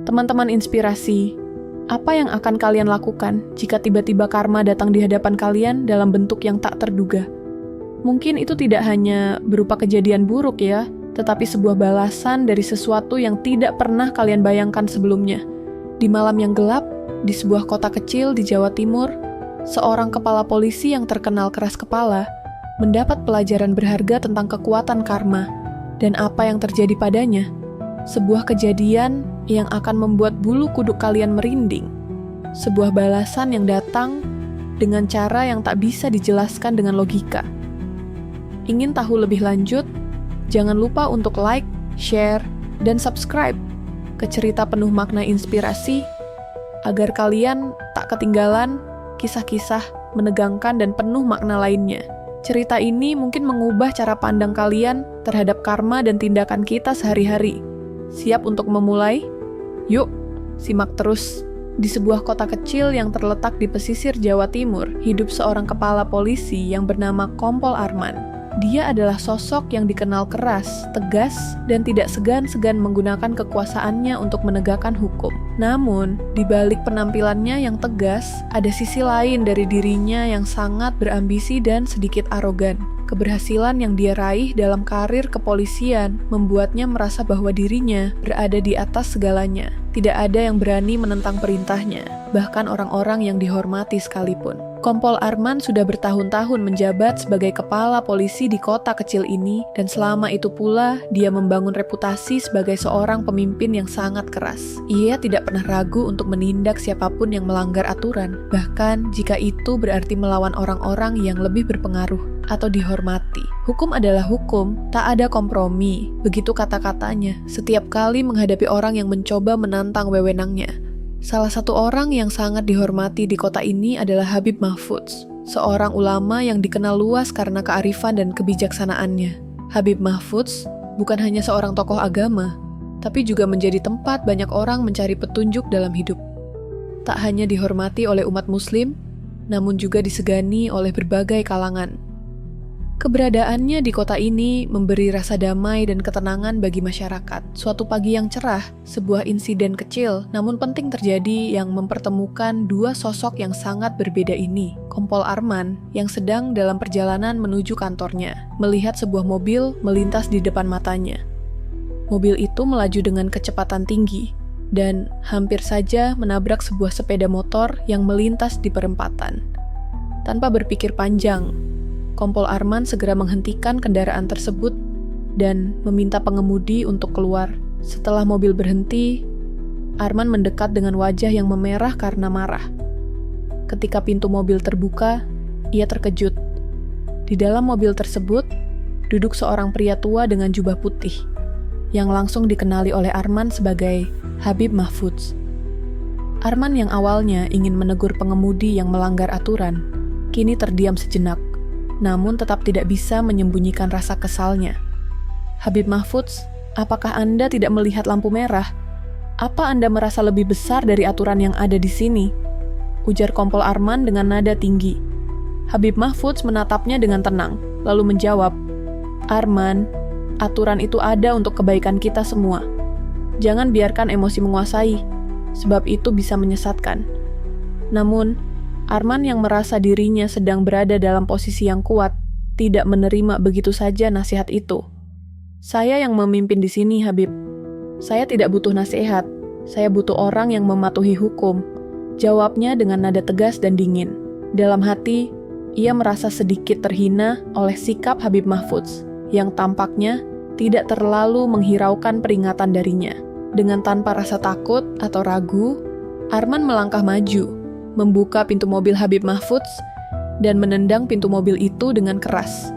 Teman-teman inspirasi, apa yang akan kalian lakukan jika tiba-tiba karma datang di hadapan kalian dalam bentuk yang tak terduga? Mungkin itu tidak hanya berupa kejadian buruk ya, tetapi sebuah balasan dari sesuatu yang tidak pernah kalian bayangkan sebelumnya. Di malam yang gelap, di sebuah kota kecil di Jawa Timur, seorang kepala polisi yang terkenal keras kepala mendapat pelajaran berharga tentang kekuatan karma dan apa yang terjadi padanya. Sebuah kejadian yang akan membuat bulu kuduk kalian merinding. Sebuah balasan yang datang dengan cara yang tak bisa dijelaskan dengan logika. Ingin tahu lebih lanjut? Jangan lupa untuk like, share, dan subscribe ke cerita penuh makna inspirasi agar kalian tak ketinggalan kisah-kisah menegangkan dan penuh makna lainnya. Cerita ini mungkin mengubah cara pandang kalian terhadap karma dan tindakan kita sehari-hari. Siap untuk memulai? Yuk, simak terus. Di sebuah kota kecil yang terletak di pesisir Jawa Timur, hidup seorang kepala polisi yang bernama Kompol Arman. Dia adalah sosok yang dikenal keras, tegas, dan tidak segan-segan menggunakan kekuasaannya untuk menegakkan hukum. Namun, di balik penampilannya yang tegas, ada sisi lain dari dirinya yang sangat berambisi dan sedikit arogan. Keberhasilan yang dia raih dalam karir kepolisian membuatnya merasa bahwa dirinya berada di atas segalanya. Tidak ada yang berani menentang perintahnya, bahkan orang-orang yang dihormati sekalipun. Kompol Arman sudah bertahun-tahun menjabat sebagai kepala polisi di kota kecil ini, dan selama itu pula dia membangun reputasi sebagai seorang pemimpin yang sangat keras. Ia tidak pernah ragu untuk menindak siapapun yang melanggar aturan, bahkan jika itu berarti melawan orang-orang yang lebih berpengaruh atau dihormati. Hukum adalah hukum, tak ada kompromi. Begitu kata-katanya setiap kali menghadapi orang yang mencoba menantang wewenangnya. Salah satu orang yang sangat dihormati di kota ini adalah Habib Mahfudz, seorang ulama yang dikenal luas karena kearifan dan kebijaksanaannya. Habib Mahfudz bukan hanya seorang tokoh agama, tapi juga menjadi tempat banyak orang mencari petunjuk dalam hidup. Tak hanya dihormati oleh umat muslim, namun juga disegani oleh berbagai kalangan. Keberadaannya di kota ini memberi rasa damai dan ketenangan bagi masyarakat. Suatu pagi yang cerah, sebuah insiden kecil namun penting terjadi yang mempertemukan dua sosok yang sangat berbeda ini. Kompol Arman yang sedang dalam perjalanan menuju kantornya, melihat sebuah mobil melintas di depan matanya. Mobil itu melaju dengan kecepatan tinggi dan hampir saja menabrak sebuah sepeda motor yang melintas di perempatan. Tanpa berpikir panjang, Kompol Arman segera menghentikan kendaraan tersebut dan meminta pengemudi untuk keluar. Setelah mobil berhenti, Arman mendekat dengan wajah yang memerah karena marah. Ketika pintu mobil terbuka, ia terkejut. Di dalam mobil tersebut, duduk seorang pria tua dengan jubah putih, yang langsung dikenali oleh Arman sebagai Habib Mahfudz. Arman yang awalnya ingin menegur pengemudi yang melanggar aturan, kini terdiam sejenak. Namun tetap tidak bisa menyembunyikan rasa kesalnya. Habib Mahfudz, apakah Anda tidak melihat lampu merah? Apa Anda merasa lebih besar dari aturan yang ada di sini? Ujar Kompol Arman dengan nada tinggi. Habib Mahfudz menatapnya dengan tenang, lalu menjawab, Arman, aturan itu ada untuk kebaikan kita semua. Jangan biarkan emosi menguasai, sebab itu bisa menyesatkan. Namun, Arman yang merasa dirinya sedang berada dalam posisi yang kuat, tidak menerima begitu saja nasihat itu. Saya yang memimpin di sini, Habib. Saya tidak butuh nasihat. Saya butuh orang yang mematuhi hukum. Jawabnya dengan nada tegas dan dingin. Dalam hati, ia merasa sedikit terhina oleh sikap Habib Mahfudz, yang tampaknya tidak terlalu menghiraukan peringatan darinya. Dengan tanpa rasa takut atau ragu, Arman melangkah maju, membuka pintu mobil Habib Mahfudz, dan menendang pintu mobil itu dengan keras.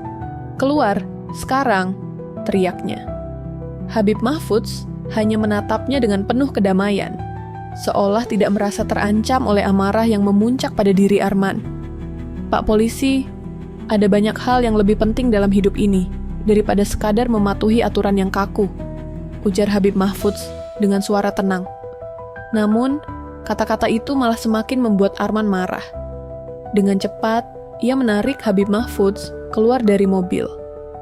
Keluar, sekarang, teriaknya. Habib Mahfudz hanya menatapnya dengan penuh kedamaian, seolah tidak merasa terancam oleh amarah yang memuncak pada diri Arman. Pak polisi, ada banyak hal yang lebih penting dalam hidup ini, daripada sekadar mematuhi aturan yang kaku, ujar Habib Mahfudz dengan suara tenang. Namun, kata-kata itu malah semakin membuat Arman marah. Dengan cepat, ia menarik Habib Mahfudz keluar dari mobil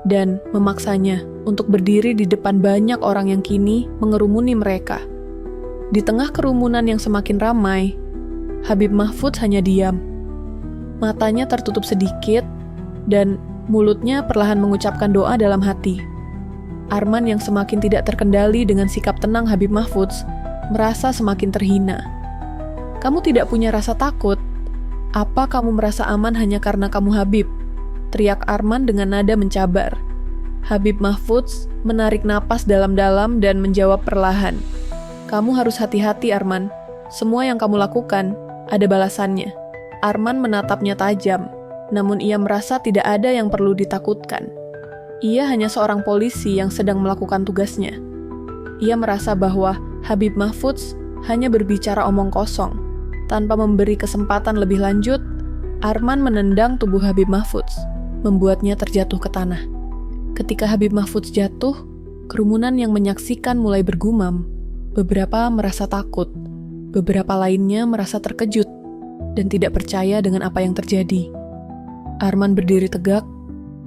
dan memaksanya untuk berdiri di depan banyak orang yang kini mengerumuni mereka. Di tengah kerumunan yang semakin ramai, Habib Mahfudz hanya diam. Matanya tertutup sedikit, dan mulutnya perlahan mengucapkan doa dalam hati. Arman yang semakin tidak terkendali dengan sikap tenang Habib Mahfudz, merasa semakin terhina. "Kamu tidak punya rasa takut? Apa kamu merasa aman hanya karena kamu Habib?" teriak Arman dengan nada mencabar. Habib Mahfudz menarik napas dalam-dalam dan menjawab perlahan. "Kamu harus hati-hati, Arman. Semua yang kamu lakukan, ada balasannya." Arman menatapnya tajam, namun ia merasa tidak ada yang perlu ditakutkan. Ia hanya seorang polisi yang sedang melakukan tugasnya. Ia merasa bahwa Habib Mahfudz hanya berbicara omong kosong. Tanpa memberi kesempatan lebih lanjut, Arman menendang tubuh Habib Mahfudz, membuatnya terjatuh ke tanah. Ketika Habib Mahfudz jatuh, kerumunan yang menyaksikan mulai bergumam. Beberapa merasa takut, beberapa lainnya merasa terkejut dan tidak percaya dengan apa yang terjadi. Arman berdiri tegak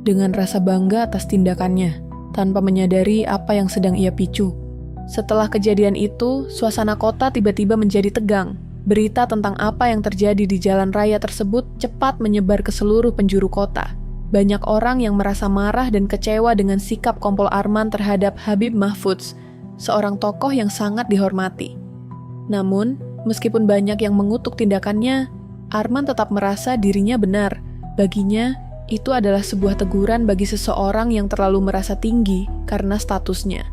dengan rasa bangga atas tindakannya, tanpa menyadari apa yang sedang ia picu. Setelah kejadian itu, suasana kota tiba-tiba menjadi tegang. Berita tentang apa yang terjadi di jalan raya tersebut cepat menyebar ke seluruh penjuru kota. Banyak orang yang merasa marah dan kecewa dengan sikap Kompol Arman terhadap Habib Mahfudz, seorang tokoh yang sangat dihormati. Namun, meskipun banyak yang mengutuk tindakannya, Arman tetap merasa dirinya benar. Baginya, itu adalah sebuah teguran bagi seseorang yang terlalu merasa tinggi karena statusnya.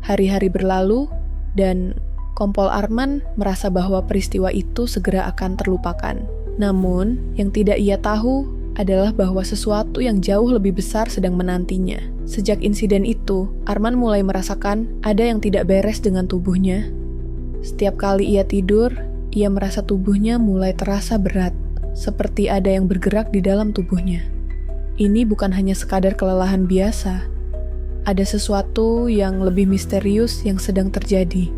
Hari-hari berlalu, dan Kompol Arman merasa bahwa peristiwa itu segera akan terlupakan. Namun, yang tidak ia tahu adalah bahwa sesuatu yang jauh lebih besar sedang menantinya. Sejak insiden itu, Arman mulai merasakan ada yang tidak beres dengan tubuhnya. Setiap kali ia tidur, ia merasa tubuhnya mulai terasa berat, seperti ada yang bergerak di dalam tubuhnya. Ini bukan hanya sekadar kelelahan biasa. Ada sesuatu yang lebih misterius yang sedang terjadi.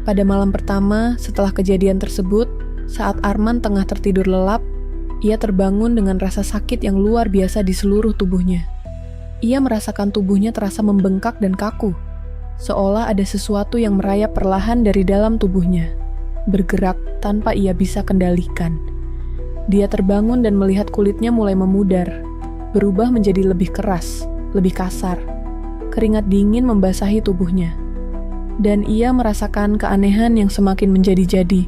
Pada malam pertama setelah kejadian tersebut, saat Arman tengah tertidur lelap, ia terbangun dengan rasa sakit yang luar biasa di seluruh tubuhnya. Ia merasakan tubuhnya terasa membengkak dan kaku, seolah ada sesuatu yang merayap perlahan dari dalam tubuhnya, bergerak tanpa ia bisa kendalikan. Dia terbangun dan melihat kulitnya mulai memudar, berubah menjadi lebih keras, lebih kasar. Keringat dingin membasahi tubuhnya, dan ia merasakan keanehan yang semakin menjadi-jadi.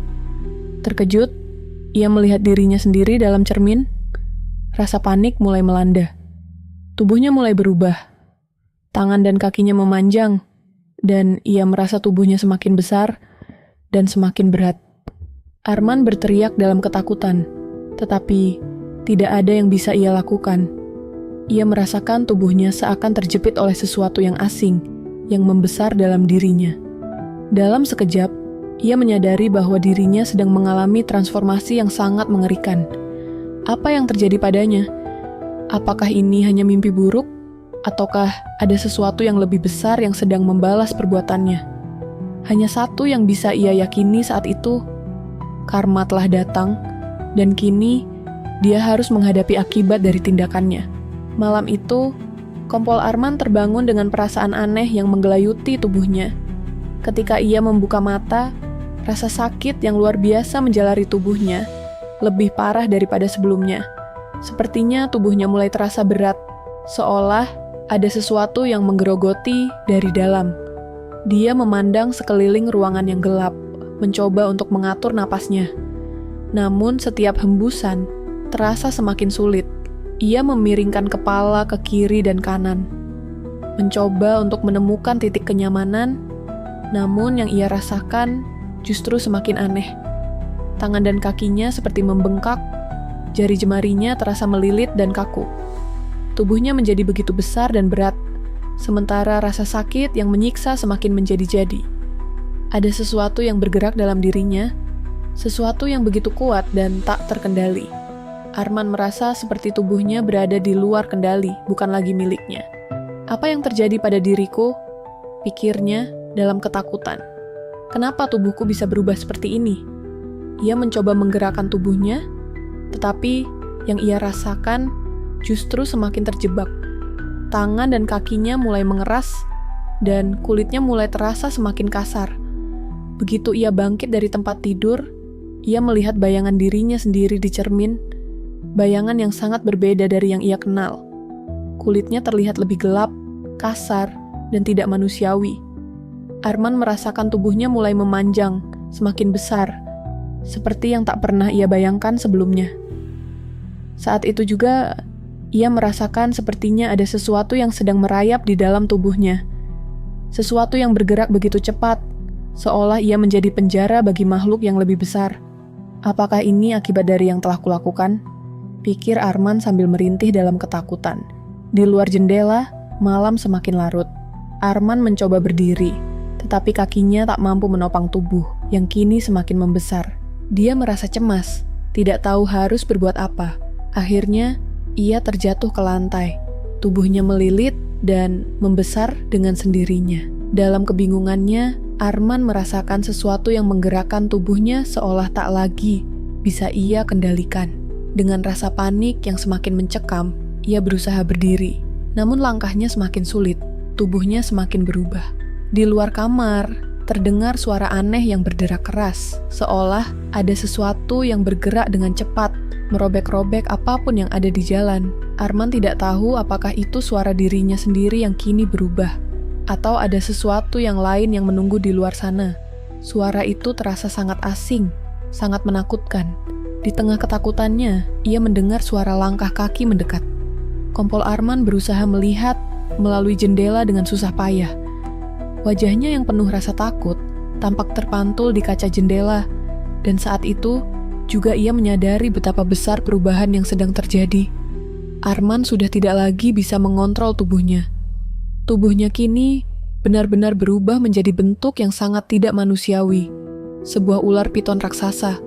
Terkejut, ia melihat dirinya sendiri dalam cermin. Rasa panik mulai melanda. Tubuhnya mulai berubah. Tangan dan kakinya memanjang, dan ia merasa tubuhnya semakin besar dan semakin berat. Arman berteriak dalam ketakutan, tetapi tidak ada yang bisa ia lakukan. Ia merasakan tubuhnya seakan terjepit oleh sesuatu yang asing, yang membesar dalam dirinya. Dalam sekejap, ia menyadari bahwa dirinya sedang mengalami transformasi yang sangat mengerikan. Apa yang terjadi padanya? Apakah ini hanya mimpi buruk? Ataukah ada sesuatu yang lebih besar yang sedang membalas perbuatannya? Hanya satu yang bisa ia yakini saat itu, karma telah datang, dan kini dia harus menghadapi akibat dari tindakannya. Malam itu, Kompol Arman terbangun dengan perasaan aneh yang menggelayuti tubuhnya. Ketika ia membuka mata, rasa sakit yang luar biasa menjalari tubuhnya, lebih parah daripada sebelumnya. Sepertinya tubuhnya mulai terasa berat, seolah ada sesuatu yang menggerogoti dari dalam. Dia memandang sekeliling ruangan yang gelap, mencoba untuk mengatur napasnya. Namun setiap hembusan terasa semakin sulit. Ia memiringkan kepala ke kiri dan kanan, mencoba untuk menemukan titik kenyamanan, namun yang ia rasakan justru semakin aneh. Tangan dan kakinya seperti membengkak, jari jemarinya terasa melilit dan kaku. Tubuhnya menjadi begitu besar dan berat, sementara rasa sakit yang menyiksa semakin menjadi-jadi. Ada sesuatu yang bergerak dalam dirinya, sesuatu yang begitu kuat dan tak terkendali. Arman merasa seperti tubuhnya berada di luar kendali, bukan lagi miliknya. Apa yang terjadi pada diriku? Pikirnya dalam ketakutan. Kenapa tubuhku bisa berubah seperti ini? Ia mencoba menggerakkan tubuhnya, tetapi yang ia rasakan justru semakin terjebak. Tangan dan kakinya mulai mengeras, dan kulitnya mulai terasa semakin kasar. Begitu ia bangkit dari tempat tidur, ia melihat bayangan dirinya sendiri di cermin, bayangan yang sangat berbeda dari yang ia kenal. Kulitnya terlihat lebih gelap, kasar, dan tidak manusiawi. Arman merasakan tubuhnya mulai memanjang, semakin besar, seperti yang tak pernah ia bayangkan sebelumnya. Saat itu juga, ia merasakan sepertinya ada sesuatu yang sedang merayap di dalam tubuhnya. Sesuatu yang bergerak begitu cepat, seolah ia menjadi penjara bagi makhluk yang lebih besar. Apakah ini akibat dari yang telah kulakukan? Pikir Arman sambil merintih dalam ketakutan. Di luar jendela, malam semakin larut. Arman mencoba berdiri, tetapi kakinya tak mampu menopang tubuh yang kini semakin membesar. Dia merasa cemas, tidak tahu harus berbuat apa. Akhirnya, ia terjatuh ke lantai. Tubuhnya melilit dan membesar dengan sendirinya. Dalam kebingungannya, Arman merasakan sesuatu yang menggerakkan tubuhnya seolah tak lagi bisa ia kendalikan. Dengan rasa panik yang semakin mencekam, ia berusaha berdiri. Namun langkahnya semakin sulit, tubuhnya semakin berubah. Di luar kamar, terdengar suara aneh yang berderak keras, seolah ada sesuatu yang bergerak dengan cepat, merobek-robek apapun yang ada di jalan. Arman tidak tahu apakah itu suara dirinya sendiri yang kini berubah, atau ada sesuatu yang lain yang menunggu di luar sana. Suara itu terasa sangat asing, sangat menakutkan. Di tengah ketakutannya, ia mendengar suara langkah kaki mendekat. Kompol Arman berusaha melihat melalui jendela dengan susah payah. Wajahnya yang penuh rasa takut tampak terpantul di kaca jendela, dan saat itu juga ia menyadari betapa besar perubahan yang sedang terjadi. Arman sudah tidak lagi bisa mengontrol tubuhnya. Tubuhnya kini benar-benar berubah menjadi bentuk yang sangat tidak manusiawi, sebuah ular piton raksasa.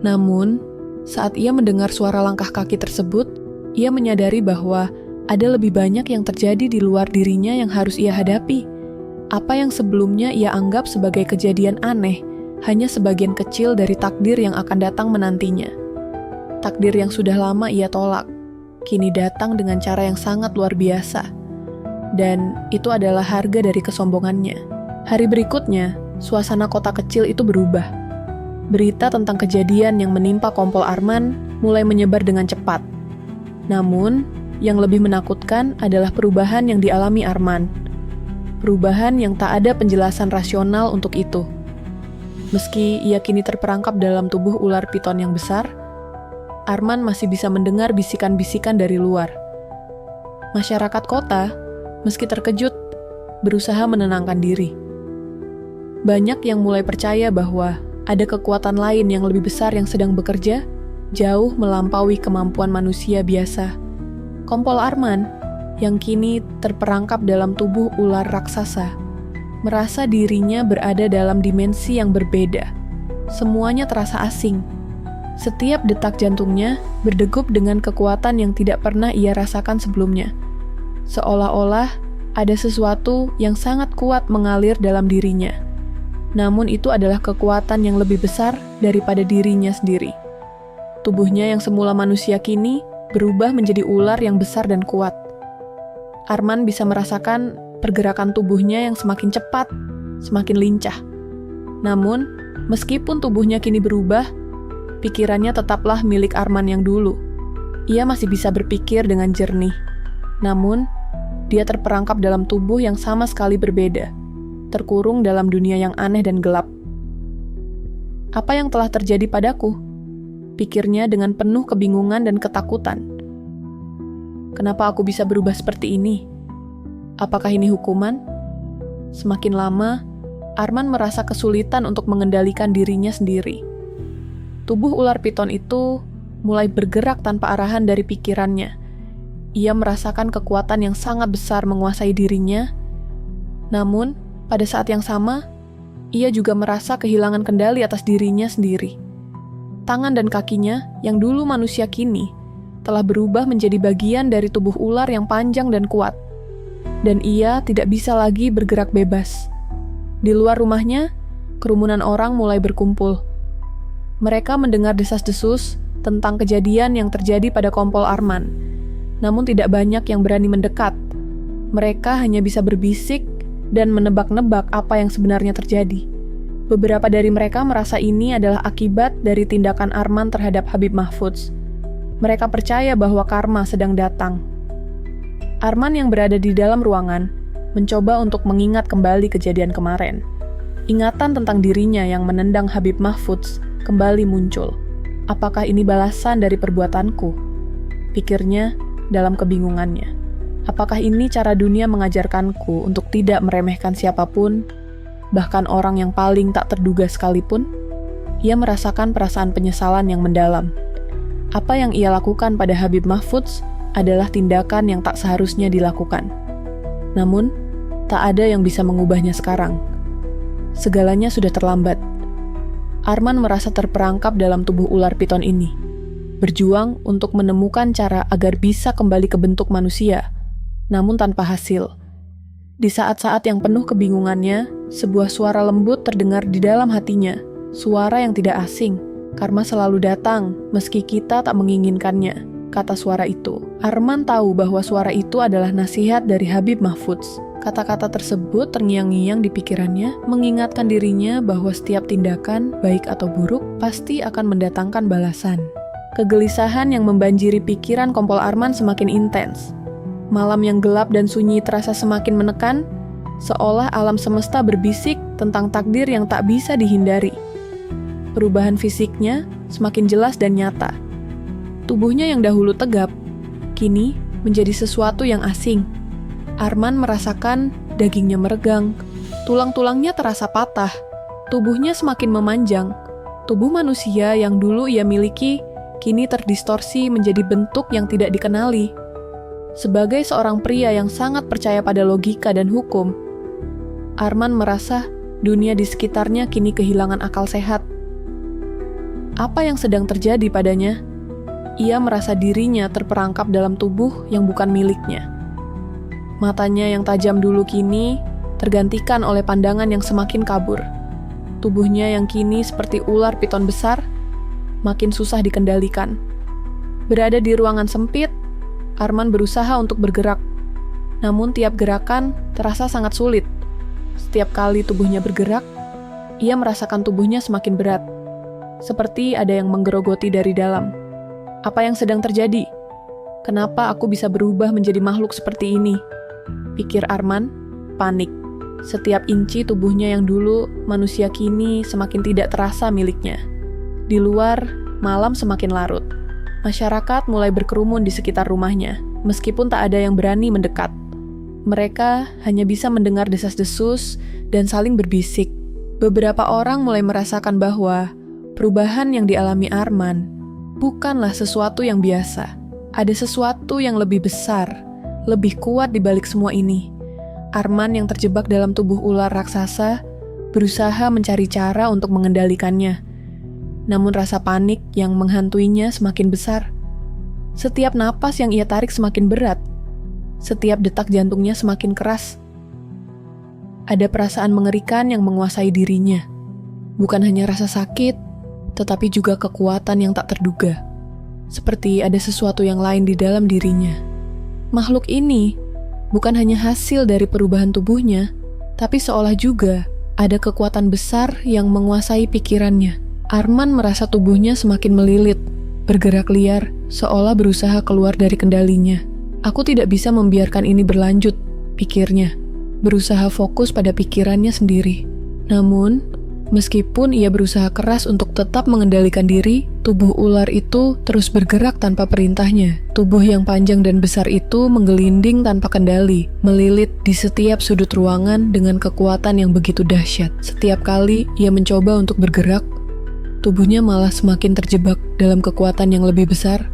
Namun, saat ia mendengar suara langkah kaki tersebut, ia menyadari bahwa ada lebih banyak yang terjadi di luar dirinya yang harus ia hadapi. Apa yang sebelumnya ia anggap sebagai kejadian aneh, hanya sebagian kecil dari takdir yang akan datang menantinya. Takdir yang sudah lama ia tolak, kini datang dengan cara yang sangat luar biasa. Dan itu adalah harga dari kesombongannya. Hari berikutnya, suasana kota kecil itu berubah. Berita tentang kejadian yang menimpa Kompol Arman mulai menyebar dengan cepat. Namun, yang lebih menakutkan adalah perubahan yang dialami Arman. Perubahan yang tak ada penjelasan rasional untuk itu. Meski ia kini terperangkap dalam tubuh ular piton yang besar, Arman masih bisa mendengar bisikan-bisikan dari luar. Masyarakat kota, meski terkejut, berusaha menenangkan diri. Banyak yang mulai percaya bahwa ada kekuatan lain yang lebih besar yang sedang bekerja, jauh melampaui kemampuan manusia biasa. Kompol Arman, yang kini terperangkap dalam tubuh ular raksasa, merasa dirinya berada dalam dimensi yang berbeda. Semuanya terasa asing. Setiap detak jantungnya berdegup dengan kekuatan yang tidak pernah ia rasakan sebelumnya. Seolah-olah ada sesuatu yang sangat kuat mengalir dalam dirinya. Namun itu adalah kekuatan yang lebih besar daripada dirinya sendiri. Tubuhnya yang semula manusia kini berubah menjadi ular yang besar dan kuat. Arman bisa merasakan pergerakan tubuhnya yang semakin cepat, semakin lincah. Namun, meskipun tubuhnya kini berubah, pikirannya tetaplah milik Arman yang dulu. Ia masih bisa berpikir dengan jernih. Namun, dia terperangkap dalam tubuh yang sama sekali berbeda, terkurung dalam dunia yang aneh dan gelap. Apa yang telah terjadi padaku? Pikirnya dengan penuh kebingungan dan ketakutan. Kenapa aku bisa berubah seperti ini? Apakah ini hukuman? Semakin lama, Arman merasa kesulitan untuk mengendalikan dirinya sendiri. Tubuh ular piton itu mulai bergerak tanpa arahan dari pikirannya. Ia merasakan kekuatan yang sangat besar menguasai dirinya. Namun, pada saat yang sama, ia juga merasa kehilangan kendali atas dirinya sendiri. Tangan dan kakinya, yang dulu manusia kini, telah berubah menjadi bagian dari tubuh ular yang panjang dan kuat. Dan ia tidak bisa lagi bergerak bebas. Di luar rumahnya, kerumunan orang mulai berkumpul. Mereka mendengar desas-desus tentang kejadian yang terjadi pada Kompol Arman. Namun tidak banyak yang berani mendekat. Mereka hanya bisa berbisik dan menebak-nebak apa yang sebenarnya terjadi. Beberapa dari mereka merasa ini adalah akibat dari tindakan Arman terhadap Habib Mahfudz. Mereka percaya bahwa karma sedang datang. Arman yang berada di dalam ruangan mencoba untuk mengingat kembali kejadian kemarin. Ingatan tentang dirinya yang menendang Habib Mahfudz kembali muncul. Apakah ini balasan dari perbuatanku? Pikirnya dalam kebingungannya. Apakah ini cara dunia mengajarkanku untuk tidak meremehkan siapapun, bahkan orang yang paling tak terduga sekalipun? Ia merasakan perasaan penyesalan yang mendalam. Apa yang ia lakukan pada Habib Mahfudz adalah tindakan yang tak seharusnya dilakukan. Namun, tak ada yang bisa mengubahnya sekarang. Segalanya sudah terlambat. Arman merasa terperangkap dalam tubuh ular piton ini, berjuang untuk menemukan cara agar bisa kembali ke bentuk manusia, namun tanpa hasil. Di saat-saat yang penuh kebingungannya, sebuah suara lembut terdengar di dalam hatinya, suara yang tidak asing. Karma selalu datang, meski kita tak menginginkannya, kata suara itu. Arman tahu bahwa suara itu adalah nasihat dari Habib Mahfudz. Kata-kata tersebut terngiang-ngiang di pikirannya, mengingatkan dirinya bahwa setiap tindakan, baik atau buruk, pasti akan mendatangkan balasan. Kegelisahan yang membanjiri pikiran kompol Arman semakin intens. Malam yang gelap dan sunyi terasa semakin menekan, seolah alam semesta berbisik tentang takdir yang tak bisa dihindari. Perubahan fisiknya semakin jelas dan nyata. Tubuhnya yang dahulu tegap, kini menjadi sesuatu yang asing. Arman merasakan dagingnya meregang, tulang-tulangnya terasa patah, tubuhnya semakin memanjang. Tubuh manusia yang dulu ia miliki, kini terdistorsi menjadi bentuk yang tidak dikenali. Sebagai seorang pria yang sangat percaya pada logika dan hukum, Arman merasa dunia di sekitarnya kini kehilangan akal sehat. Apa yang sedang terjadi padanya? Ia merasa dirinya terperangkap dalam tubuh yang bukan miliknya. Matanya yang tajam dulu kini tergantikan oleh pandangan yang semakin kabur. Tubuhnya yang kini seperti ular piton besar, makin susah dikendalikan. Berada di ruangan sempit, Arman berusaha untuk bergerak. Namun tiap gerakan terasa sangat sulit. Setiap kali tubuhnya bergerak, ia merasakan tubuhnya semakin berat. Seperti ada yang menggerogoti dari dalam. Apa yang sedang terjadi? Kenapa aku bisa berubah menjadi makhluk seperti ini? Pikir Arman, panik. Setiap inci tubuhnya yang dulu manusia kini semakin tidak terasa miliknya. Di luar, malam semakin larut. Masyarakat mulai berkerumun di sekitar rumahnya, meskipun tak ada yang berani mendekat. Mereka hanya bisa mendengar desas-desus dan saling berbisik. Beberapa orang mulai merasakan bahwa perubahan yang dialami Arman bukanlah sesuatu yang biasa. Ada sesuatu yang lebih besar, lebih kuat di balik semua ini. Arman yang terjebak dalam tubuh ular raksasa berusaha mencari cara untuk mengendalikannya. Namun rasa panik yang menghantuinya semakin besar. Setiap napas yang ia tarik semakin berat. Setiap detak jantungnya semakin keras. Ada perasaan mengerikan yang menguasai dirinya. Bukan hanya rasa sakit, tetapi juga kekuatan yang tak terduga. Seperti ada sesuatu yang lain di dalam dirinya. Makhluk ini bukan hanya hasil dari perubahan tubuhnya, tapi seolah juga ada kekuatan besar yang menguasai pikirannya. Arman merasa tubuhnya semakin melilit, bergerak liar, seolah berusaha keluar dari kendalinya. Aku tidak bisa membiarkan ini berlanjut, pikirnya, berusaha fokus pada pikirannya sendiri. Namun, meskipun ia berusaha keras untuk tetap mengendalikan diri, tubuh ular itu terus bergerak tanpa perintahnya. Tubuh yang panjang dan besar itu menggelinding tanpa kendali, melilit di setiap sudut ruangan dengan kekuatan yang begitu dahsyat. Setiap kali ia mencoba untuk bergerak, tubuhnya malah semakin terjebak dalam kekuatan yang lebih besar,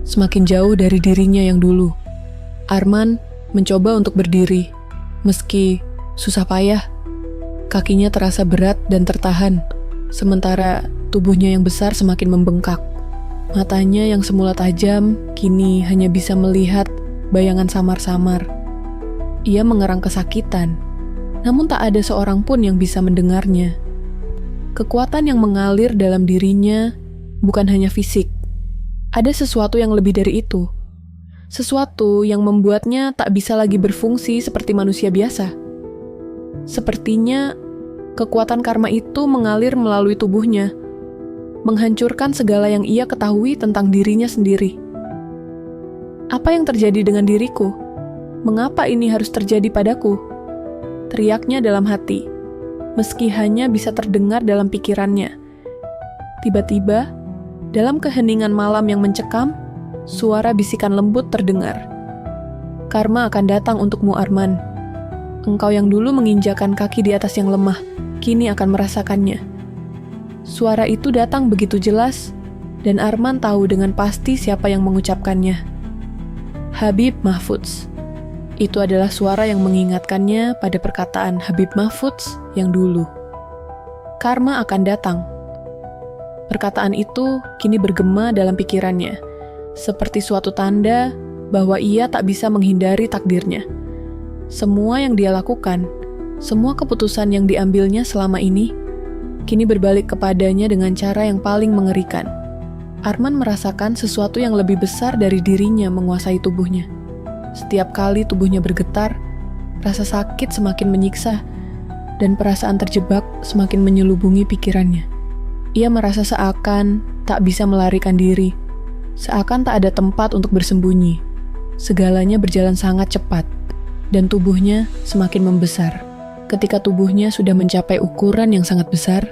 semakin jauh dari dirinya yang dulu. Arman mencoba untuk berdiri, meski susah payah. Kakinya terasa berat dan tertahan, sementara tubuhnya yang besar semakin membengkak. Matanya yang semula tajam, kini hanya bisa melihat bayangan samar-samar. Ia mengerang kesakitan, namun tak ada seorang pun yang bisa mendengarnya. Kekuatan yang mengalir dalam dirinya bukan hanya fisik. Ada sesuatu yang lebih dari itu. Sesuatu yang membuatnya tak bisa lagi berfungsi seperti manusia biasa. Sepertinya Kekuatan karma itu mengalir melalui tubuhnya, menghancurkan segala yang ia ketahui tentang dirinya sendiri. Apa yang terjadi dengan diriku? Mengapa ini harus terjadi padaku? Teriaknya dalam hati, meski hanya bisa terdengar dalam pikirannya. Tiba-tiba, dalam keheningan malam yang mencekam, suara bisikan lembut terdengar. Karma akan datang untukmu, Arman. Engkau yang dulu menginjakan kaki di atas yang lemah, kini akan merasakannya. Suara itu datang begitu jelas, dan Arman tahu dengan pasti siapa yang mengucapkannya. Habib Mahfudz. Itu adalah suara yang mengingatkannya pada perkataan Habib Mahfudz yang dulu. Karma akan datang. Perkataan itu kini bergema dalam pikirannya, seperti suatu tanda bahwa ia tak bisa menghindari takdirnya. Semua yang dia lakukan, semua keputusan yang diambilnya selama ini, kini berbalik kepadanya dengan cara yang paling mengerikan. Arman merasakan sesuatu yang lebih besar dari dirinya menguasai tubuhnya. Setiap kali tubuhnya bergetar, rasa sakit semakin menyiksa, dan perasaan terjebak semakin menyelubungi pikirannya. Ia merasa seakan tak bisa melarikan diri, seakan tak ada tempat untuk bersembunyi. Segalanya berjalan sangat cepat, dan tubuhnya semakin membesar. Ketika tubuhnya sudah mencapai ukuran yang sangat besar,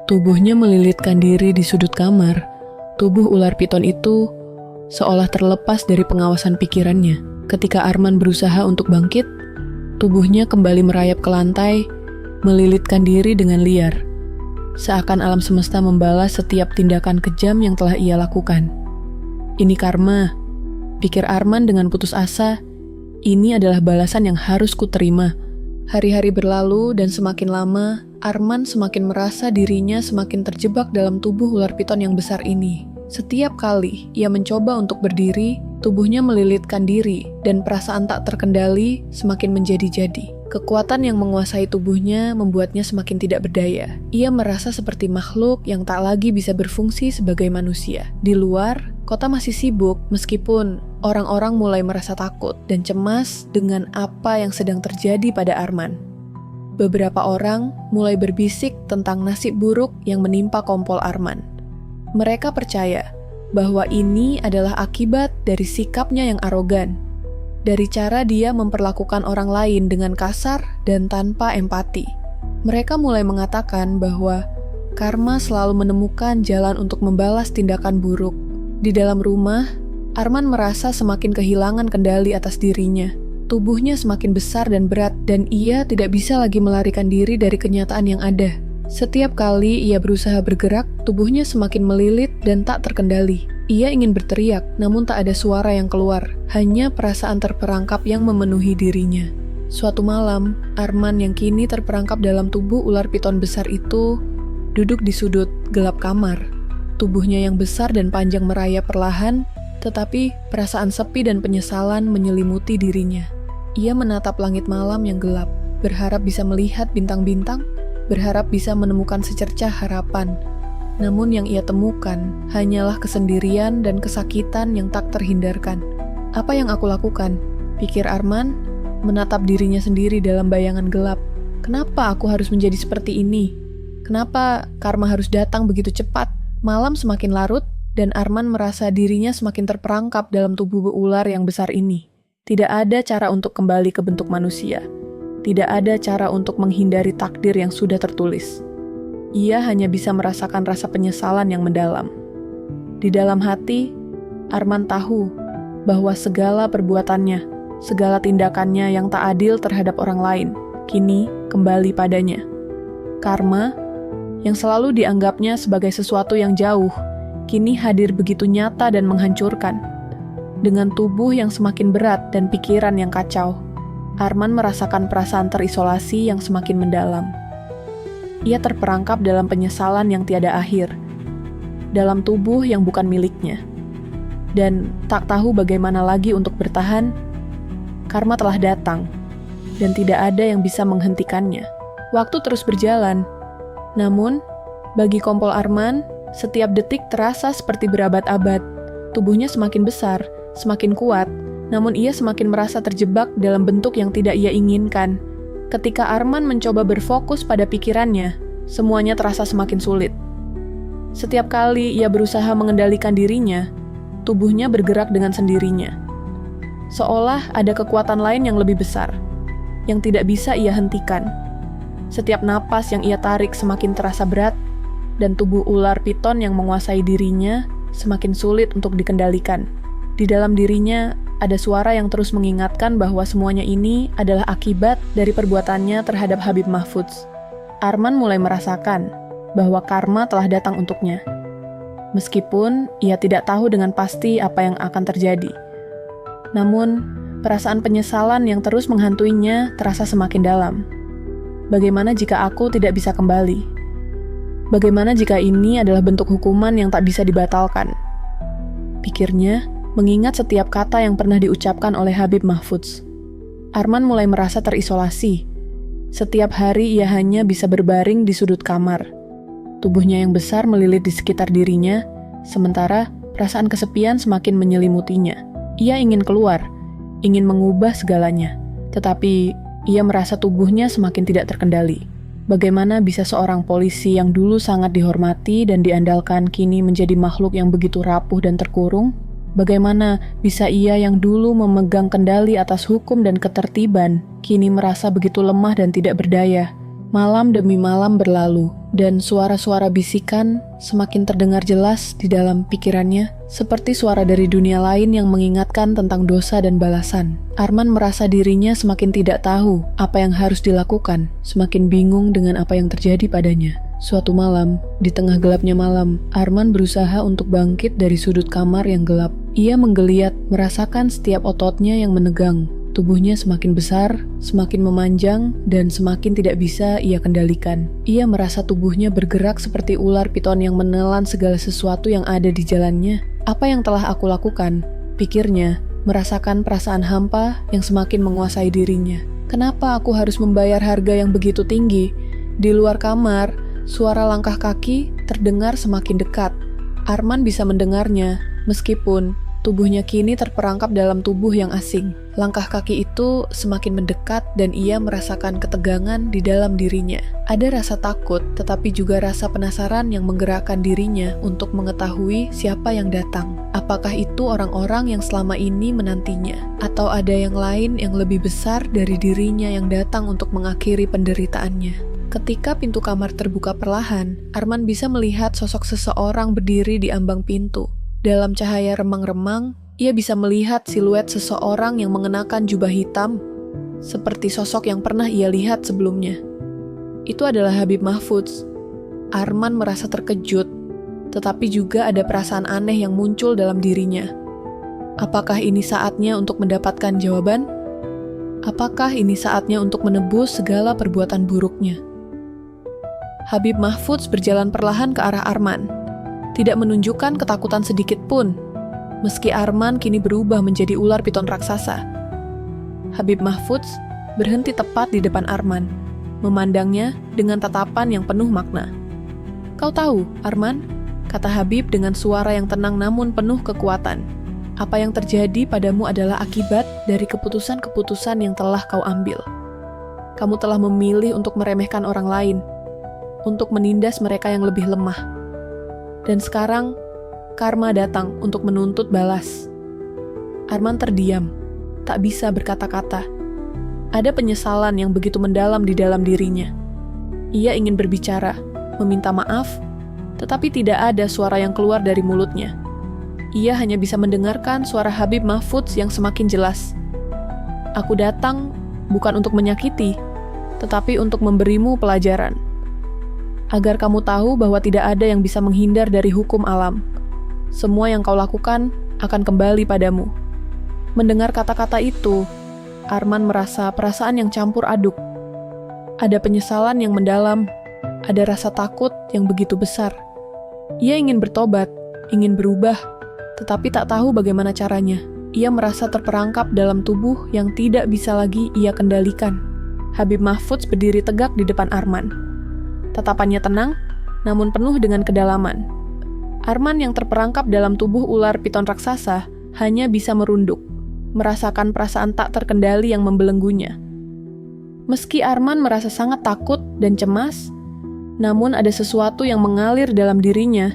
tubuhnya melilitkan diri di sudut kamar. Tubuh ular piton itu seolah terlepas dari pengawasan pikirannya. Ketika Arman berusaha untuk bangkit, tubuhnya kembali merayap ke lantai, melilitkan diri dengan liar. Seakan alam semesta membalas setiap tindakan kejam yang telah ia lakukan. Ini karma, pikir Arman dengan putus asa. Ini adalah balasan yang harus kuterima. Hari-hari berlalu dan semakin lama, Arman semakin merasa dirinya semakin terjebak dalam tubuh ular piton yang besar ini. Setiap kali ia mencoba untuk berdiri, tubuhnya melilitkan diri dan perasaan tak terkendali semakin menjadi-jadi. Kekuatan yang menguasai tubuhnya membuatnya semakin tidak berdaya. Ia merasa seperti makhluk yang tak lagi bisa berfungsi sebagai manusia. Di luar, kota masih sibuk meskipun orang-orang mulai merasa takut dan cemas dengan apa yang sedang terjadi pada Arman. Beberapa orang mulai berbisik tentang nasib buruk yang menimpa kompol Arman. Mereka percaya bahwa ini adalah akibat dari sikapnya yang arogan, dari cara dia memperlakukan orang lain dengan kasar dan tanpa empati. Mereka mulai mengatakan bahwa karma selalu menemukan jalan untuk membalas tindakan buruk. Di dalam rumah, Arman merasa semakin kehilangan kendali atas dirinya. Tubuhnya semakin besar dan berat, dan ia tidak bisa lagi melarikan diri dari kenyataan yang ada. Setiap kali ia berusaha bergerak, tubuhnya semakin melilit dan tak terkendali. Ia ingin berteriak, namun tak ada suara yang keluar, hanya perasaan terperangkap yang memenuhi dirinya. Suatu malam, Arman yang kini terperangkap dalam tubuh ular piton besar itu, duduk di sudut gelap kamar. Tubuhnya yang besar dan panjang merayap perlahan, tetapi perasaan sepi dan penyesalan menyelimuti dirinya. Ia menatap langit malam yang gelap, berharap bisa melihat bintang-bintang, berharap bisa menemukan secercah harapan. Namun yang ia temukan hanyalah kesendirian dan kesakitan yang tak terhindarkan. Apa yang aku lakukan? Pikir Arman, menatap dirinya sendiri dalam bayangan gelap. Kenapa aku harus menjadi seperti ini? Kenapa karma harus datang begitu cepat? Malam semakin larut, dan Arman merasa dirinya semakin terperangkap dalam tubuh ular yang besar ini. Tidak ada cara untuk kembali ke bentuk manusia. Tidak ada cara untuk menghindari takdir yang sudah tertulis. Ia hanya bisa merasakan rasa penyesalan yang mendalam. Di dalam hati, Arman tahu bahwa segala perbuatannya, segala tindakannya yang tak adil terhadap orang lain, kini kembali padanya. Karma, yang selalu dianggapnya sebagai sesuatu yang jauh, kini hadir begitu nyata dan menghancurkan. Dengan tubuh yang semakin berat dan pikiran yang kacau, Arman merasakan perasaan terisolasi yang semakin mendalam. Ia terperangkap dalam penyesalan yang tiada akhir, dalam tubuh yang bukan miliknya, dan tak tahu bagaimana lagi untuk bertahan. Karma telah datang, dan tidak ada yang bisa menghentikannya. Waktu terus berjalan, namun bagi kompol Arman, setiap detik terasa seperti berabad-abad. Tubuhnya semakin besar, semakin kuat, namun ia semakin merasa terjebak dalam bentuk yang tidak ia inginkan. Ketika Arman mencoba berfokus pada pikirannya, semuanya terasa semakin sulit. Setiap kali ia berusaha mengendalikan dirinya, tubuhnya bergerak dengan sendirinya. Seolah ada kekuatan lain yang lebih besar, yang tidak bisa ia hentikan. Setiap napas yang ia tarik semakin terasa berat, dan tubuh ular piton yang menguasai dirinya semakin sulit untuk dikendalikan. Di dalam dirinya, ada suara yang terus mengingatkan bahwa semuanya ini adalah akibat dari perbuatannya terhadap Habib Mahfudz. Arman mulai merasakan bahwa karma telah datang untuknya. Meskipun ia tidak tahu dengan pasti apa yang akan terjadi. Namun, perasaan penyesalan yang terus menghantuinya terasa semakin dalam. Bagaimana jika aku tidak bisa kembali? Bagaimana jika ini adalah bentuk hukuman yang tak bisa dibatalkan? Pikirnya, mengingat setiap kata yang pernah diucapkan oleh Habib Mahfudz. Arman mulai merasa terisolasi. Setiap hari ia hanya bisa berbaring di sudut kamar. Tubuhnya yang besar melilit di sekitar dirinya, sementara perasaan kesepian semakin menyelimutinya. Ia ingin keluar, ingin mengubah segalanya, tetapi ia merasa tubuhnya semakin tidak terkendali. Bagaimana bisa seorang polisi yang dulu sangat dihormati dan diandalkan kini menjadi makhluk yang begitu rapuh dan terkurung? Bagaimana bisa ia yang dulu memegang kendali atas hukum dan ketertiban, kini merasa begitu lemah dan tidak berdaya? Malam demi malam berlalu, dan suara-suara bisikan semakin terdengar jelas di dalam pikirannya, seperti suara dari dunia lain yang mengingatkan tentang dosa dan balasan. Arman merasa dirinya semakin tidak tahu apa yang harus dilakukan, semakin bingung dengan apa yang terjadi padanya. Suatu malam, di tengah gelapnya malam, Arman berusaha untuk bangkit dari sudut kamar yang gelap. Ia menggeliat, merasakan setiap ototnya yang menegang. Tubuhnya semakin besar, semakin memanjang, dan semakin tidak bisa ia kendalikan. Ia merasa tubuhnya bergerak seperti ular piton yang menelan segala sesuatu yang ada di jalannya. Apa yang telah aku lakukan? Pikirnya, merasakan perasaan hampa yang semakin menguasai dirinya. Kenapa aku harus membayar harga yang begitu tinggi? Di luar kamar, suara langkah kaki terdengar semakin dekat. Arman bisa mendengarnya, meskipun tubuhnya kini terperangkap dalam tubuh yang asing. Langkah kaki itu semakin mendekat dan ia merasakan ketegangan di dalam dirinya. Ada rasa takut, tetapi juga rasa penasaran yang menggerakkan dirinya untuk mengetahui siapa yang datang. Apakah itu orang-orang yang selama ini menantinya? Atau ada yang lain yang lebih besar dari dirinya yang datang untuk mengakhiri penderitaannya? Ketika pintu kamar terbuka perlahan, Arman bisa melihat sosok seseorang berdiri di ambang pintu. Dalam cahaya remang-remang, ia bisa melihat siluet seseorang yang mengenakan jubah hitam, seperti sosok yang pernah ia lihat sebelumnya. Itu adalah Habib Mahfudz. Arman merasa terkejut, tetapi juga ada perasaan aneh yang muncul dalam dirinya. Apakah ini saatnya untuk mendapatkan jawaban? Apakah ini saatnya untuk menebus segala perbuatan buruknya? Habib Mahfudz berjalan perlahan ke arah Arman, tidak menunjukkan ketakutan sedikit pun, meski Arman kini berubah menjadi ular piton raksasa. Habib Mahfudz berhenti tepat di depan Arman, memandangnya dengan tatapan yang penuh makna. "Kau tahu, Arman?" kata Habib dengan suara yang tenang namun penuh kekuatan. "Apa yang terjadi padamu adalah akibat dari keputusan-keputusan yang telah kau ambil. Kamu telah memilih untuk meremehkan orang lain, untuk menindas mereka yang lebih lemah. Dan sekarang, karma datang untuk menuntut balas." Arman terdiam, tak bisa berkata-kata. Ada penyesalan yang begitu mendalam di dalam dirinya. Ia ingin berbicara, meminta maaf, tetapi tidak ada suara yang keluar dari mulutnya. Ia hanya bisa mendengarkan suara Habib Mahfudz yang semakin jelas. "Aku datang bukan untuk menyakiti, tetapi untuk memberimu pelajaran. Agar kamu tahu bahwa tidak ada yang bisa menghindar dari hukum alam. Semua yang kau lakukan akan kembali padamu." Mendengar kata-kata itu, Arman merasa perasaan yang campur aduk. Ada penyesalan yang mendalam, ada rasa takut yang begitu besar. Ia ingin bertobat, ingin berubah, tetapi tak tahu bagaimana caranya. Ia merasa terperangkap dalam tubuh yang tidak bisa lagi ia kendalikan. Habib Mahfudz berdiri tegak di depan Arman. Tatapannya tenang, namun penuh dengan kedalaman. Arman yang terperangkap dalam tubuh ular piton raksasa hanya bisa merunduk, merasakan perasaan tak terkendali yang membelenggunya. Meski Arman merasa sangat takut dan cemas, namun ada sesuatu yang mengalir dalam dirinya,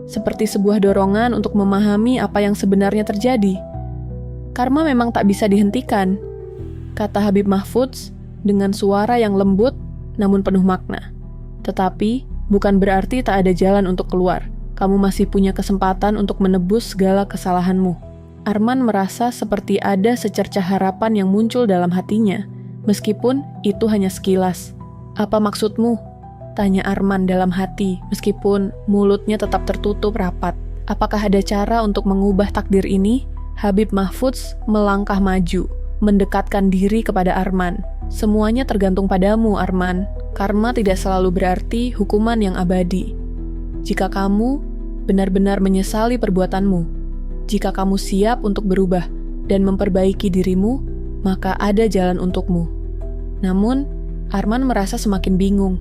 seperti sebuah dorongan untuk memahami apa yang sebenarnya terjadi. Karma memang tak bisa dihentikan, kata Habib Mahfudz dengan suara yang lembut namun penuh makna. Tetapi, bukan berarti tak ada jalan untuk keluar. Kamu masih punya kesempatan untuk menebus segala kesalahanmu. Arman merasa seperti ada secercah harapan yang muncul dalam hatinya, meskipun itu hanya sekilas. Apa maksudmu? Tanya Arman dalam hati, meskipun mulutnya tetap tertutup rapat. Apakah ada cara untuk mengubah takdir ini? Habib Mahfudz melangkah maju, mendekatkan diri kepada Arman. Semuanya tergantung padamu, Arman. Karma tidak selalu berarti hukuman yang abadi. Jika kamu benar-benar menyesali perbuatanmu, jika kamu siap untuk berubah dan memperbaiki dirimu, maka ada jalan untukmu. Namun, Arman merasa semakin bingung.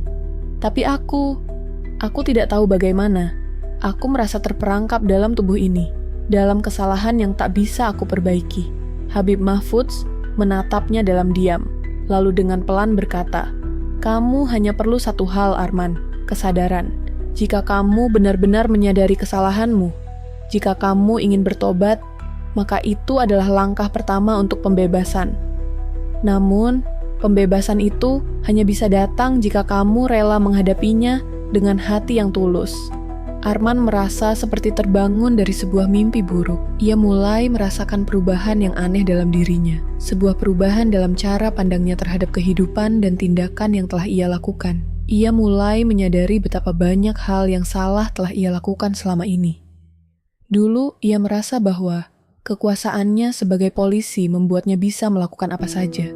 Tapi aku tidak tahu bagaimana. Aku merasa terperangkap dalam tubuh ini, dalam kesalahan yang tak bisa aku perbaiki. Habib Mahfudz menatapnya dalam diam, lalu dengan pelan berkata, "Kamu hanya perlu satu hal, Arman, kesadaran. Jika kamu benar-benar menyadari kesalahanmu, jika kamu ingin bertobat, maka itu adalah langkah pertama untuk pembebasan. Namun, pembebasan itu hanya bisa datang jika kamu rela menghadapinya dengan hati yang tulus." Arman merasa seperti terbangun dari sebuah mimpi buruk. Ia mulai merasakan perubahan yang aneh dalam dirinya. Sebuah perubahan dalam cara pandangnya terhadap kehidupan dan tindakan yang telah ia lakukan. Ia mulai menyadari betapa banyak hal yang salah telah ia lakukan selama ini. Dulu, ia merasa bahwa kekuasaannya sebagai polisi membuatnya bisa melakukan apa saja.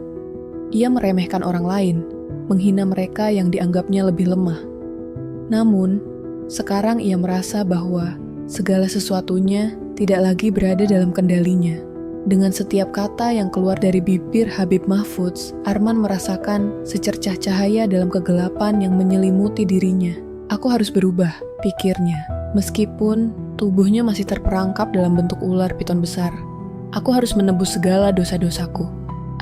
Ia meremehkan orang lain, menghina mereka yang dianggapnya lebih lemah. Namun, sekarang ia merasa bahwa segala sesuatunya tidak lagi berada dalam kendalinya. Dengan setiap kata yang keluar dari bibir Habib Mahfudz, Arman merasakan secercah cahaya dalam kegelapan yang menyelimuti dirinya. Aku harus berubah, pikirnya. Meskipun tubuhnya masih terperangkap dalam bentuk ular piton besar. Aku harus menebus segala dosa-dosaku.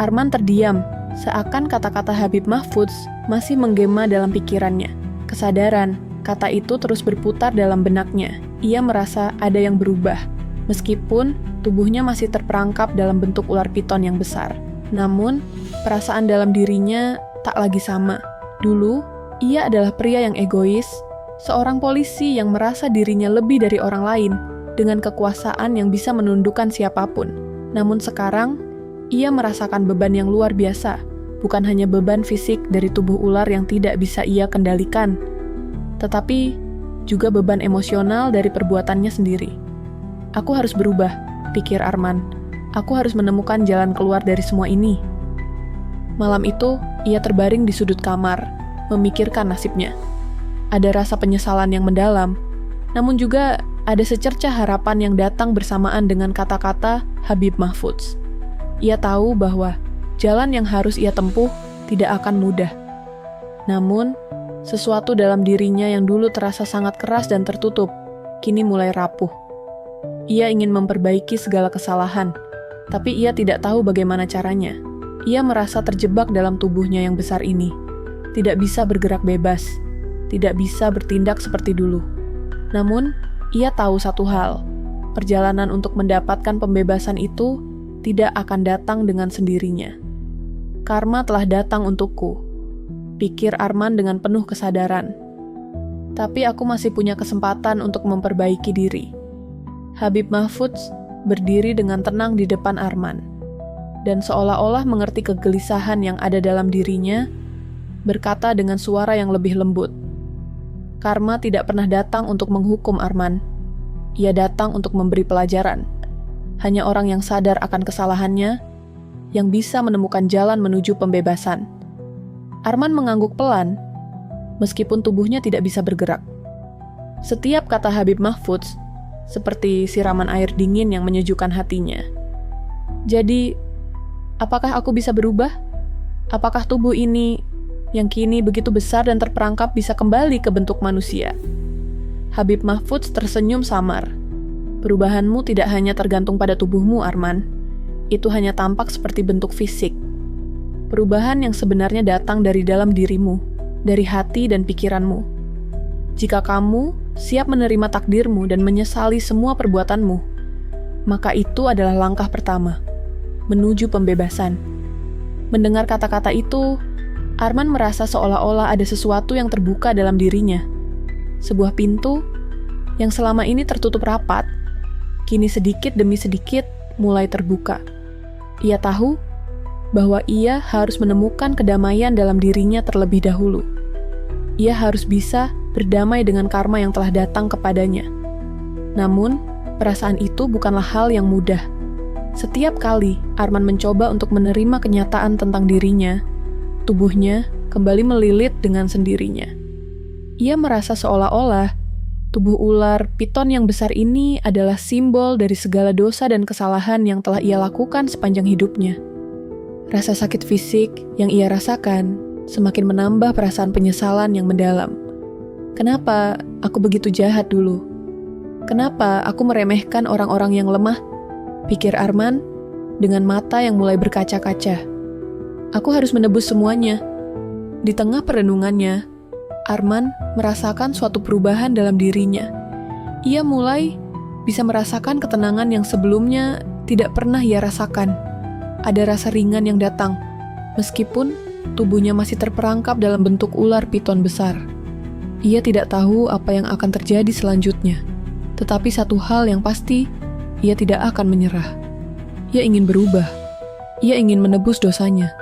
Arman terdiam, seakan kata-kata Habib Mahfudz masih menggema dalam pikirannya. Kesadaran, kata itu terus berputar dalam benaknya. Ia merasa ada yang berubah, meskipun tubuhnya masih terperangkap dalam bentuk ular piton yang besar. Namun, perasaan dalam dirinya tak lagi sama. Dulu, ia adalah pria yang egois, seorang polisi yang merasa dirinya lebih dari orang lain, dengan kekuasaan yang bisa menundukkan siapapun. Namun sekarang, ia merasakan beban yang luar biasa, bukan hanya beban fisik dari tubuh ular yang tidak bisa ia kendalikan, tetapi juga beban emosional dari perbuatannya sendiri. Aku harus berubah, pikir Arman. Aku harus menemukan jalan keluar dari semua ini. Malam itu, ia terbaring di sudut kamar, memikirkan nasibnya. Ada rasa penyesalan yang mendalam, namun juga ada secercah harapan yang datang bersamaan dengan kata-kata Habib Mahfudz. Ia tahu bahwa jalan yang harus ia tempuh tidak akan mudah. Namun, sesuatu dalam dirinya yang dulu terasa sangat keras dan tertutup, kini mulai rapuh. Ia ingin memperbaiki segala kesalahan, tapi ia tidak tahu bagaimana caranya. Ia merasa terjebak dalam tubuhnya yang besar ini, tidak bisa bergerak bebas, tidak bisa bertindak seperti dulu. Namun, ia tahu satu hal, perjalanan untuk mendapatkan pembebasan itu tidak akan datang dengan sendirinya. Karma telah datang untukku, pikir Arman dengan penuh kesadaran. Tapi aku masih punya kesempatan untuk memperbaiki diri. Habib Mahfudz berdiri dengan tenang di depan Arman, dan seolah-olah mengerti kegelisahan yang ada dalam dirinya, berkata dengan suara yang lebih lembut, "Karma tidak pernah datang untuk menghukum Arman. Ia datang untuk memberi pelajaran. Hanya orang yang sadar akan kesalahannya yang bisa menemukan jalan menuju pembebasan." Arman mengangguk pelan, meskipun tubuhnya tidak bisa bergerak. Setiap kata Habib Mahfudz seperti siraman air dingin yang menyejukkan hatinya. Jadi, apakah aku bisa berubah? Apakah tubuh ini yang kini begitu besar dan terperangkap bisa kembali ke bentuk manusia? Habib Mahfudz tersenyum samar. Perubahanmu tidak hanya tergantung pada tubuhmu, Arman. Itu hanya tampak seperti bentuk fisik. perubahan yang sebenarnya datang dari dalam dirimu, dari hati dan pikiranmu. Jika kamu siap menerima takdirmu dan menyesali semua perbuatanmu, maka itu adalah langkah pertama menuju pembebasan. Mendengar kata-kata itu, Arman merasa seolah-olah ada sesuatu yang terbuka dalam dirinya. Sebuah pintu yang selama ini tertutup rapat, kini sedikit demi sedikit mulai terbuka. Ia tahu bahwa ia harus menemukan kedamaian dalam dirinya terlebih dahulu. Ia harus bisa berdamai dengan karma yang telah datang kepadanya. Namun, perasaan itu bukanlah hal yang mudah. Setiap kali Arman mencoba untuk menerima kenyataan tentang dirinya, tubuhnya kembali melilit dengan sendirinya. Ia merasa seolah-olah tubuh ular piton yang besar ini adalah simbol dari segala dosa dan kesalahan yang telah ia lakukan sepanjang hidupnya. Rasa sakit fisik yang ia rasakan semakin menambah perasaan penyesalan yang mendalam. Kenapa aku begitu jahat dulu? Kenapa aku meremehkan orang-orang yang lemah? Pikir Arman dengan mata yang mulai berkaca-kaca. Aku harus menebus semuanya. Di tengah perenungannya, Arman merasakan suatu perubahan dalam dirinya. Ia mulai bisa merasakan ketenangan yang sebelumnya tidak pernah ia rasakan. Ada rasa ringan yang datang, meskipun tubuhnya masih terperangkap dalam bentuk ular piton besar. Ia tidak tahu apa yang akan terjadi selanjutnya, tetapi satu hal yang pasti, ia tidak akan menyerah. Ia ingin berubah. Ia ingin menebus dosanya.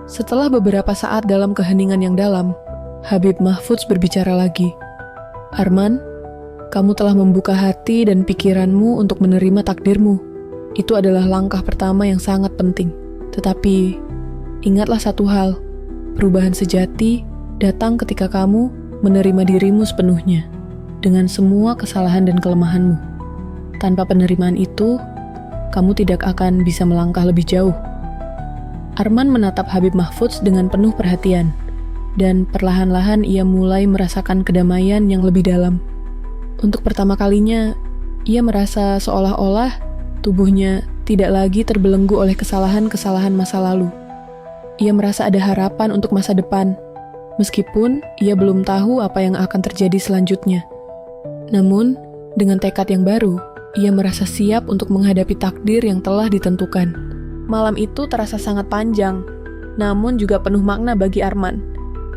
Setelah beberapa saat dalam keheningan yang dalam, Habib Mahfudz berbicara lagi. Arman, kamu telah membuka hati dan pikiranmu untuk menerima takdirmu. Itu adalah langkah pertama yang sangat penting. Tetapi, ingatlah satu hal, perubahan sejati datang ketika kamu menerima dirimu sepenuhnya, dengan semua kesalahan dan kelemahanmu. Tanpa penerimaan itu, kamu tidak akan bisa melangkah lebih jauh. Arman menatap Habib Mahfudz dengan penuh perhatian, dan perlahan-lahan ia mulai merasakan kedamaian yang lebih dalam. Untuk pertama kalinya, ia merasa seolah-olah tubuhnya tidak lagi terbelenggu oleh kesalahan-kesalahan masa lalu. Ia merasa ada harapan untuk masa depan, meskipun ia belum tahu apa yang akan terjadi selanjutnya. Namun, dengan tekad yang baru, ia merasa siap untuk menghadapi takdir yang telah ditentukan. Malam itu terasa sangat panjang, namun juga penuh makna bagi Arman.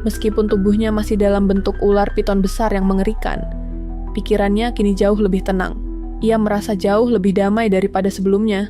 Meskipun tubuhnya masih dalam bentuk ular piton besar yang mengerikan, pikirannya kini jauh lebih tenang. Ia merasa jauh lebih damai daripada sebelumnya.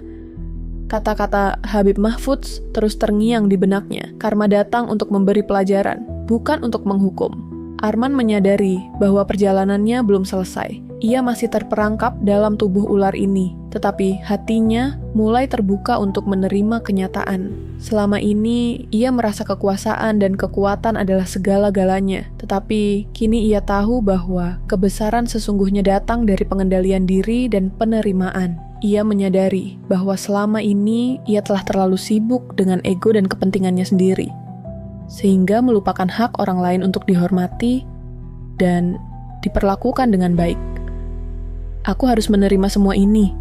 Kata-kata Habib Mahfudz terus terngiang di benaknya. Karma datang untuk memberi pelajaran, bukan untuk menghukum. Arman menyadari bahwa perjalanannya belum selesai. Ia masih terperangkap dalam tubuh ular ini, tetapi hatinya mulai terbuka untuk menerima kenyataan. Selama ini, ia merasa kekuasaan dan kekuatan adalah segala-galanya, tetapi kini ia tahu bahwa kebesaran sesungguhnya datang dari pengendalian diri dan penerimaan. Ia menyadari bahwa selama ini ia telah terlalu sibuk dengan ego dan kepentingannya sendiri, sehingga melupakan hak orang lain untuk dihormati dan diperlakukan dengan baik. Aku harus menerima semua ini,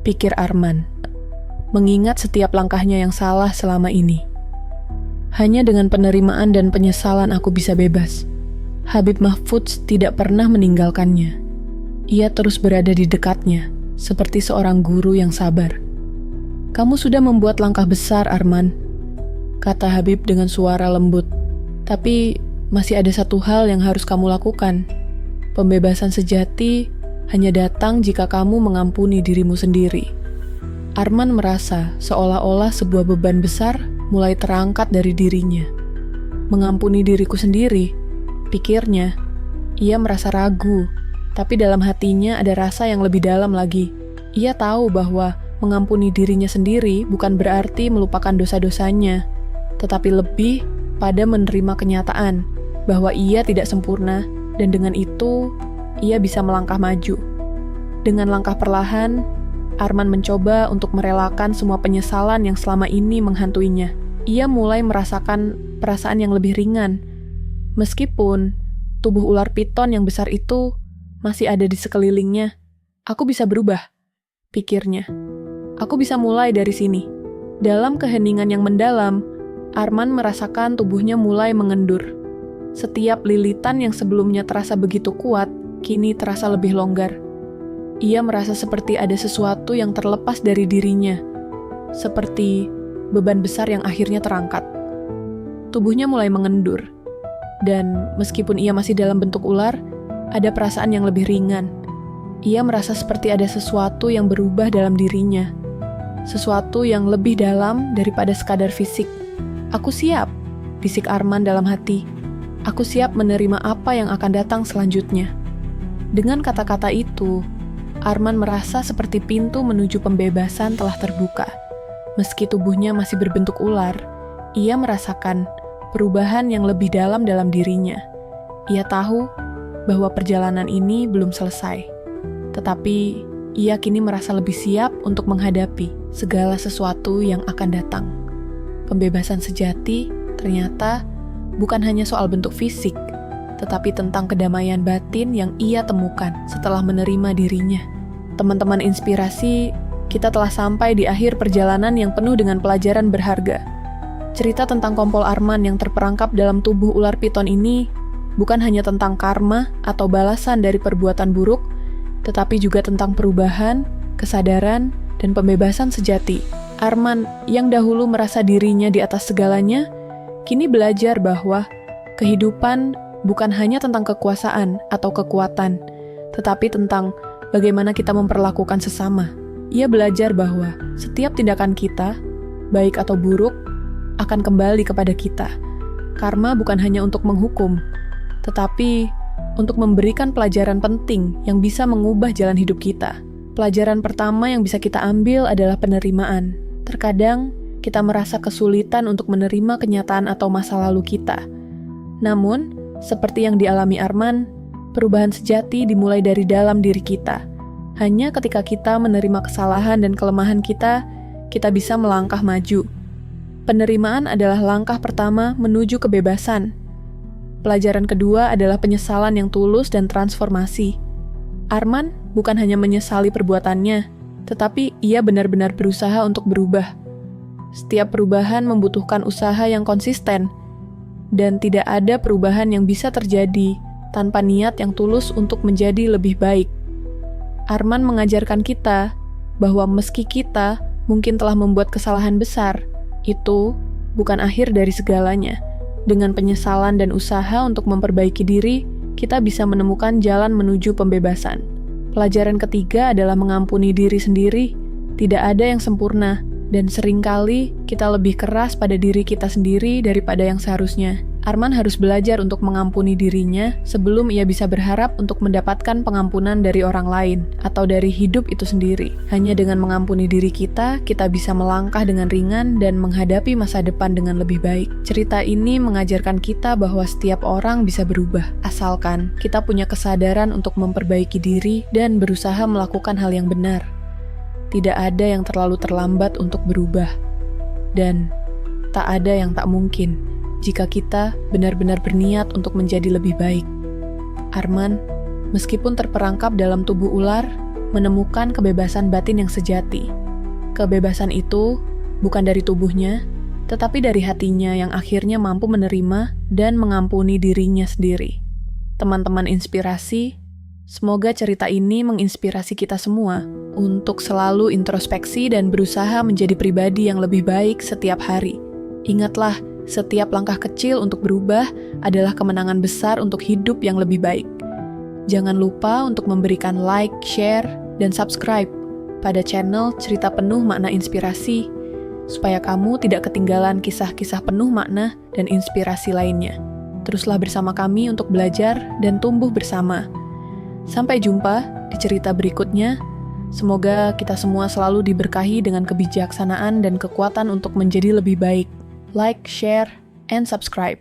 pikir Arman, mengingat setiap langkahnya yang salah selama ini. Hanya dengan penerimaan dan penyesalan aku bisa bebas. Habib Mahfudz tidak pernah meninggalkannya. Ia terus berada di dekatnya, seperti seorang guru yang sabar. Kamu sudah membuat langkah besar, Arman, kata Habib dengan suara lembut. Tapi masih ada satu hal yang harus kamu lakukan. Pembebasan sejati hanya datang jika kamu mengampuni dirimu sendiri. Arman merasa seolah-olah sebuah beban besar mulai terangkat dari dirinya. Mengampuni diriku sendiri, pikirnya. Ia merasa ragu, tapi dalam hatinya ada rasa yang lebih dalam lagi. Ia tahu bahwa mengampuni dirinya sendiri bukan berarti melupakan dosa-dosanya, tetapi lebih pada menerima kenyataan bahwa ia tidak sempurna, dan dengan itu ia bisa melangkah maju. Dengan langkah perlahan, Arman mencoba untuk merelakan semua penyesalan yang selama ini menghantuinya. Ia mulai merasakan perasaan yang lebih ringan. Meskipun tubuh ular piton yang besar itu masih ada di sekelilingnya, aku bisa berubah, pikirnya. Aku bisa mulai dari sini. Dalam keheningan yang mendalam, Arman merasakan tubuhnya mulai mengendur. Setiap lilitan yang sebelumnya terasa begitu kuat, kini terasa lebih longgar. Ia merasa seperti ada sesuatu yang terlepas dari dirinya, seperti beban besar yang akhirnya terangkat. Tubuhnya mulai mengendur, dan meskipun ia masih dalam bentuk ular, ada perasaan yang lebih ringan. Ia merasa seperti ada sesuatu yang berubah dalam dirinya, sesuatu yang lebih dalam daripada sekadar fisik. "Aku siap," bisik Arman dalam hati. "Aku siap menerima apa yang akan datang selanjutnya." Dengan kata-kata itu, Arman merasa seperti pintu menuju pembebasan telah terbuka. Meski tubuhnya masih berbentuk ular, ia merasakan perubahan yang lebih dalam dirinya. Ia tahu bahwa perjalanan ini belum selesai, tetapi ia kini merasa lebih siap untuk menghadapi segala sesuatu yang akan datang. Pembebasan sejati ternyata bukan hanya soal bentuk fisik, tetapi tentang kedamaian batin yang ia temukan setelah menerima dirinya. Teman-teman inspirasi, kita telah sampai di akhir perjalanan yang penuh dengan pelajaran berharga. Cerita tentang kompol Arman yang terperangkap dalam tubuh ular piton ini bukan hanya tentang karma atau balasan dari perbuatan buruk, tetapi juga tentang perubahan, kesadaran, dan pembebasan sejati. Arman yang dahulu merasa dirinya di atas segalanya, kini belajar bahwa kehidupan bukan hanya tentang kekuasaan atau kekuatan, tetapi tentang bagaimana kita memperlakukan sesama. Ia belajar bahwa setiap tindakan kita, baik atau buruk, akan kembali kepada kita. Karma bukan hanya untuk menghukum, tetapi untuk memberikan pelajaran penting yang bisa mengubah jalan hidup kita. Pelajaran pertama yang bisa kita ambil adalah penerimaan. Terkadang, kita merasa kesulitan untuk menerima kenyataan atau masa lalu kita. Namun, seperti yang dialami Arman, perubahan sejati dimulai dari dalam diri kita. Hanya ketika kita menerima kesalahan dan kelemahan kita bisa melangkah maju. Penerimaan adalah langkah pertama menuju kebebasan. Pelajaran kedua adalah penyesalan yang tulus dan transformasi. Arman bukan hanya menyesali perbuatannya, tetapi ia benar-benar berusaha untuk berubah. Setiap perubahan membutuhkan usaha yang konsisten, dan tidak ada perubahan yang bisa terjadi tanpa niat yang tulus untuk menjadi lebih baik. Arman mengajarkan kita bahwa meski kita mungkin telah membuat kesalahan besar, itu bukan akhir dari segalanya. Dengan penyesalan dan usaha untuk memperbaiki diri, kita bisa menemukan jalan menuju pembebasan. Pelajaran ketiga adalah mengampuni diri sendiri. Tidak ada yang sempurna, dan seringkali kita lebih keras pada diri kita sendiri daripada yang seharusnya. Arman harus belajar untuk mengampuni dirinya sebelum ia bisa berharap untuk mendapatkan pengampunan dari orang lain atau dari hidup itu sendiri. Hanya dengan mengampuni diri kita bisa melangkah dengan ringan dan menghadapi masa depan dengan lebih baik. Cerita ini mengajarkan kita bahwa setiap orang bisa berubah, asalkan kita punya kesadaran untuk memperbaiki diri dan berusaha melakukan hal yang benar. Tidak ada yang terlalu terlambat untuk berubah, dan tak ada yang tak mungkin jika kita benar-benar berniat untuk menjadi lebih baik. Arman, meskipun terperangkap dalam tubuh ular, menemukan kebebasan batin yang sejati. Kebebasan itu bukan dari tubuhnya, tetapi dari hatinya yang akhirnya mampu menerima dan mengampuni dirinya sendiri. Teman-teman inspirasi, semoga cerita ini menginspirasi kita semua untuk selalu introspeksi dan berusaha menjadi pribadi yang lebih baik setiap hari. Ingatlah, setiap langkah kecil untuk berubah adalah kemenangan besar untuk hidup yang lebih baik. Jangan lupa untuk memberikan like, share, dan subscribe pada channel Cerita Penuh Makna Inspirasi, supaya kamu tidak ketinggalan kisah-kisah penuh makna dan inspirasi lainnya. Teruslah bersama kami untuk belajar dan tumbuh bersama. Sampai jumpa di cerita berikutnya. Semoga kita semua selalu diberkahi dengan kebijaksanaan dan kekuatan untuk menjadi lebih baik. Like, share, and subscribe.